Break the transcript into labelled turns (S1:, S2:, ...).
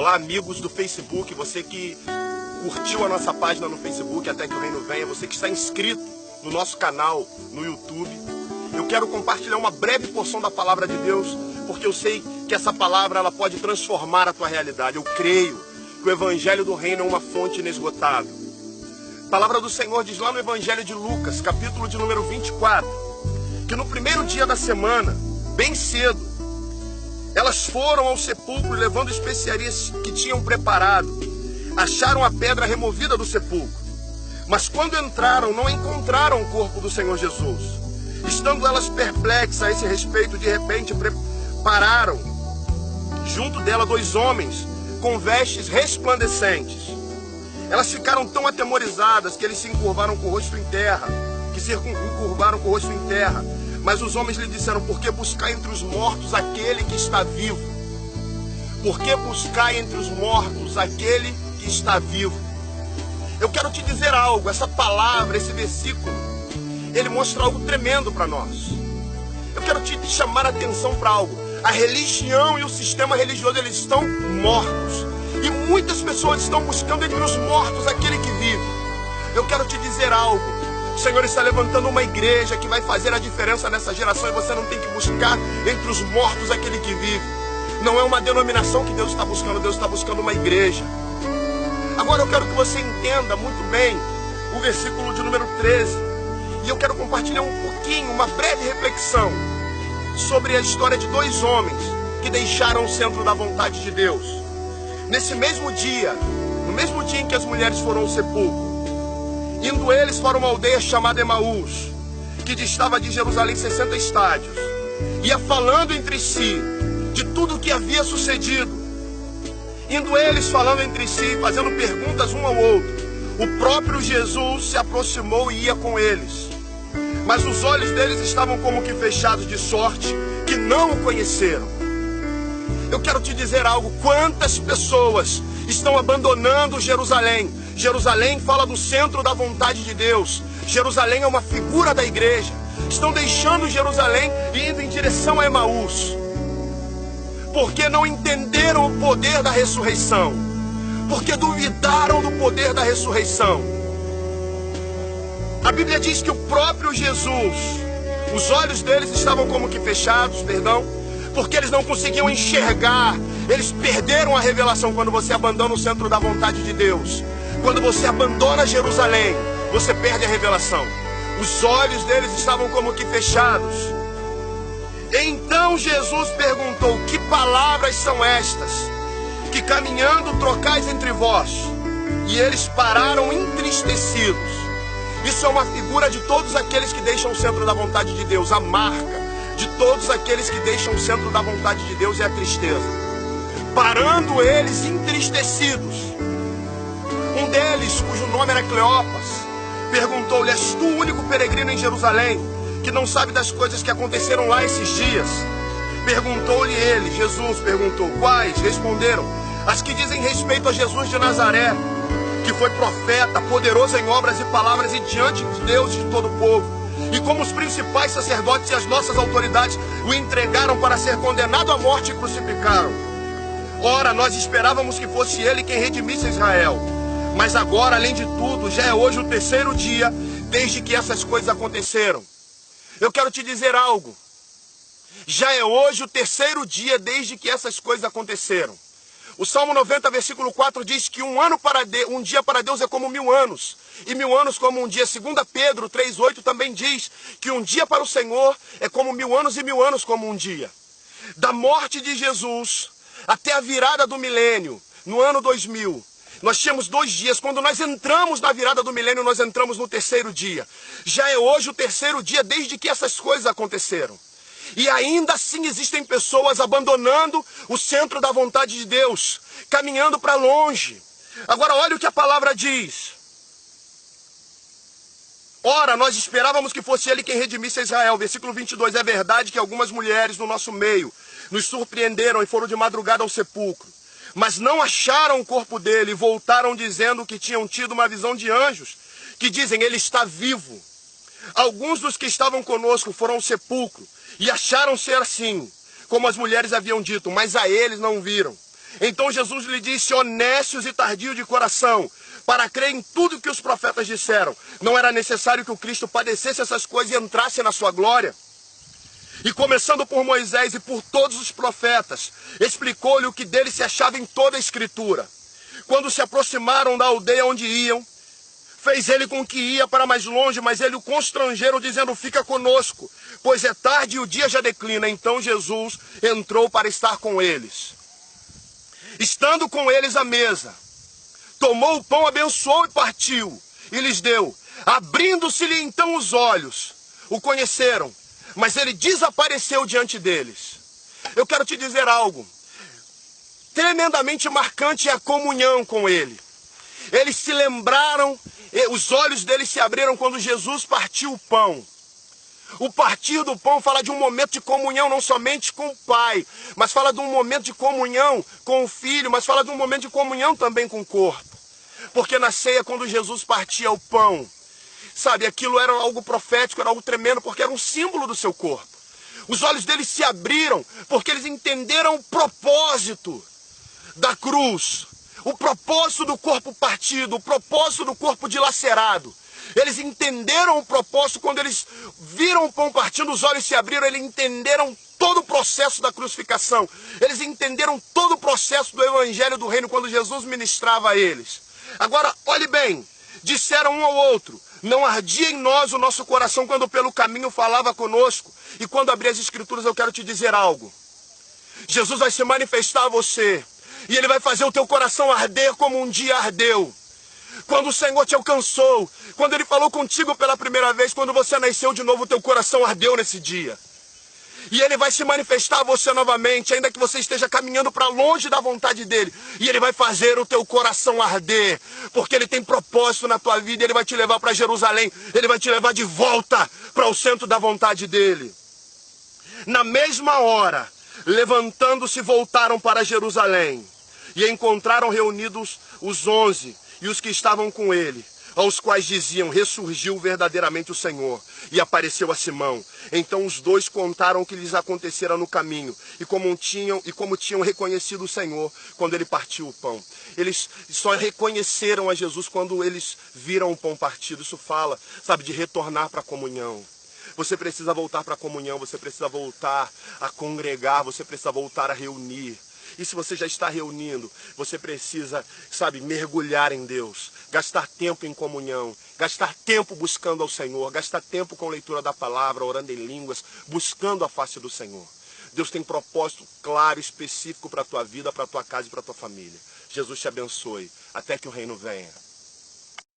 S1: Olá, amigos do Facebook, você que curtiu a nossa página no Facebook Até Que o Reino Venha, você que está inscrito no nosso canal no YouTube. Eu quero compartilhar uma breve porção da palavra de Deus, porque eu sei que essa palavra ela pode transformar a tua realidade. Eu creio que o Evangelho do Reino é uma fonte inesgotável. A palavra do Senhor diz lá no Evangelho de Lucas, capítulo de número 24, que no primeiro dia da semana, bem cedo, elas foram ao sepulcro levando especiarias que tinham preparado. Acharam a pedra removida do sepulcro. Mas quando entraram, não encontraram o corpo do Senhor Jesus. Estando elas perplexas a esse respeito, de repente pararam junto dela dois homens com vestes resplandecentes. Elas ficaram tão atemorizadas que eles se encurvaram com o rosto em terra. Mas os homens lhe disseram: por que buscar entre os mortos aquele que está vivo? Por que buscar entre os mortos aquele que está vivo? Eu quero te dizer algo, essa palavra, esse versículo, ele mostra algo tremendo para nós. Eu quero te chamar a atenção para algo. A religião e o sistema religioso, eles estão mortos. E muitas pessoas estão buscando entre os mortos aquele que vive. Eu quero te dizer algo. O Senhor está levantando uma igreja que vai fazer a diferença nessa geração, e você não tem que buscar entre os mortos aquele que vive. Não é uma denominação que Deus está buscando uma igreja. Agora eu quero que você entenda muito bem o versículo de número 13. E eu quero compartilhar um pouquinho, uma breve reflexão sobre a história de dois homens que deixaram o centro da vontade de Deus. Nesse mesmo dia, no mesmo dia em que as mulheres foram ao sepulcro, indo eles para uma aldeia chamada Emaús, que distava de Jerusalém 60 estádios, ia falando entre si de tudo o que havia sucedido. Indo eles falando entre si, fazendo perguntas um ao outro, o próprio Jesus se aproximou e ia com eles. Mas os olhos deles estavam como que fechados, de sorte que não o conheceram. Eu quero te dizer algo: quantas pessoas estão abandonando Jerusalém? Jerusalém fala do centro da vontade de Deus. Jerusalém é uma figura da igreja. Estão deixando Jerusalém e indo em direção a Emaús, porque não entenderam o poder da ressurreição, porque duvidaram do poder da ressurreição. A Bíblia diz que o próprio Jesus, os olhos deles estavam como que fechados, porque eles não conseguiam enxergar. Eles perderam a revelação. Quando você abandona o centro da vontade de Deus, quando você abandona Jerusalém, você perde a revelação. Os olhos deles estavam como que fechados. Então Jesus perguntou: que palavras são estas que caminhando trocais entre vós? E eles pararam entristecidos. Isso é uma figura de todos aqueles que deixam o centro da vontade de Deus. A marca de todos aqueles que deixam o centro da vontade de Deus é a tristeza. Parando eles entristecidos, um deles, cujo nome era Cleopas, perguntou-lhe: és tu o único peregrino em Jerusalém que não sabe das coisas que aconteceram lá esses dias? Perguntou-lhe ele, Jesus perguntou: quais? Responderam: as que dizem respeito a Jesus de Nazaré, que foi profeta, poderoso em obras e palavras e diante de Deus e de todo o povo. E como os principais sacerdotes e as nossas autoridades o entregaram para ser condenado à morte e crucificaram. Ora, nós esperávamos que fosse ele quem redimisse Israel. Mas agora, além de tudo, já é hoje o terceiro dia desde que essas coisas aconteceram. Eu quero te dizer algo. Já é hoje o terceiro dia desde que essas coisas aconteceram. O Salmo 90, versículo 4 diz que um dia para Deus é como 1000 anos, e 1000 anos como um dia. 2 Pedro 3,8 também diz que um dia para o Senhor é como 1000 anos e 1000 anos como um dia. Da morte de Jesus até a virada do milênio, no ano 2000, nós tínhamos 2 dias. Quando nós entramos na virada do milênio, nós entramos no terceiro dia. Já é hoje o terceiro dia desde que essas coisas aconteceram. E ainda assim existem pessoas abandonando o centro da vontade de Deus, caminhando para longe. Agora olha o que a palavra diz. Ora, nós esperávamos que fosse ele quem redimisse Israel. Versículo 22, é verdade que algumas mulheres no nosso meio nos surpreenderam e foram de madrugada ao sepulcro, mas não acharam o corpo dele e voltaram dizendo que tinham tido uma visão de anjos, que dizem: ele está vivo. Alguns dos que estavam conosco foram ao sepulcro e acharam ser assim, como as mulheres haviam dito, mas a eles não viram. Então Jesus lhe disse: honestos e tardios de coração, para crer em tudo que os profetas disseram. Não era necessário que o Cristo padecesse essas coisas e entrasse na sua glória? E começando por Moisés e por todos os profetas, explicou-lhe o que dele se achava em toda a Escritura. Quando se aproximaram da aldeia onde iam, fez ele com que ia para mais longe, mas ele o constrangeram, dizendo: fica conosco, pois é tarde e o dia já declina. Então Jesus entrou para estar com eles. Estando com eles à mesa, tomou o pão, abençoou e partiu, e lhes deu. Abrindo-se-lhe então os olhos, o conheceram, mas ele desapareceu diante deles. Eu quero te dizer algo. Tremendamente marcante é a comunhão com ele. Eles se lembraram, os olhos deles se abriram quando Jesus partiu o pão. O partir do pão fala de um momento de comunhão não somente com o Pai, mas fala de um momento de comunhão com o Filho, mas fala de um momento de comunhão também com o corpo. Porque na ceia, quando Jesus partia o pão, sabe, aquilo era algo profético, era algo tremendo, porque era um símbolo do seu corpo. Os olhos deles se abriram, porque eles entenderam o propósito da cruz, o propósito do corpo partido, o propósito do corpo dilacerado. Eles entenderam o propósito quando eles viram o pão partindo, os olhos se abriram, eles entenderam todo o processo da crucificação. Eles entenderam todo o processo do evangelho do reino quando Jesus ministrava a eles. Agora, olhe bem, disseram um ao outro: não ardia em nós o nosso coração quando pelo caminho falava conosco? E quando abrir as Escrituras, eu quero te dizer algo. Jesus vai se manifestar a você, e ele vai fazer o teu coração arder como um dia ardeu. Quando o Senhor te alcançou, quando ele falou contigo pela primeira vez, quando você nasceu de novo, o teu coração ardeu nesse dia. E ele vai se manifestar a você novamente, ainda que você esteja caminhando para longe da vontade dele. E ele vai fazer o teu coração arder, porque ele tem propósito na tua vida. Ele vai te levar para Jerusalém, ele vai te levar de volta para o centro da vontade dele. Na mesma hora, levantando-se, voltaram para Jerusalém e encontraram reunidos os 11 e os que estavam com ele, aos quais diziam: ressurgiu verdadeiramente o Senhor e apareceu a Simão. Então os dois contaram o que lhes acontecera no caminho e como tinham reconhecido o Senhor quando ele partiu o pão. Eles só reconheceram a Jesus quando eles viram o pão partido. Isso fala, sabe, de retornar para a comunhão. Você precisa voltar para a comunhão, você precisa voltar a congregar, você precisa voltar a reunir. E se você já está reunindo, você precisa, sabe, mergulhar em Deus, gastar tempo em comunhão, gastar tempo buscando ao Senhor, gastar tempo com leitura da palavra, orando em línguas, buscando a face do Senhor. Deus tem propósito claro, específico para a tua vida, para a tua casa e para a tua família. Jesus te abençoe, até que o reino venha.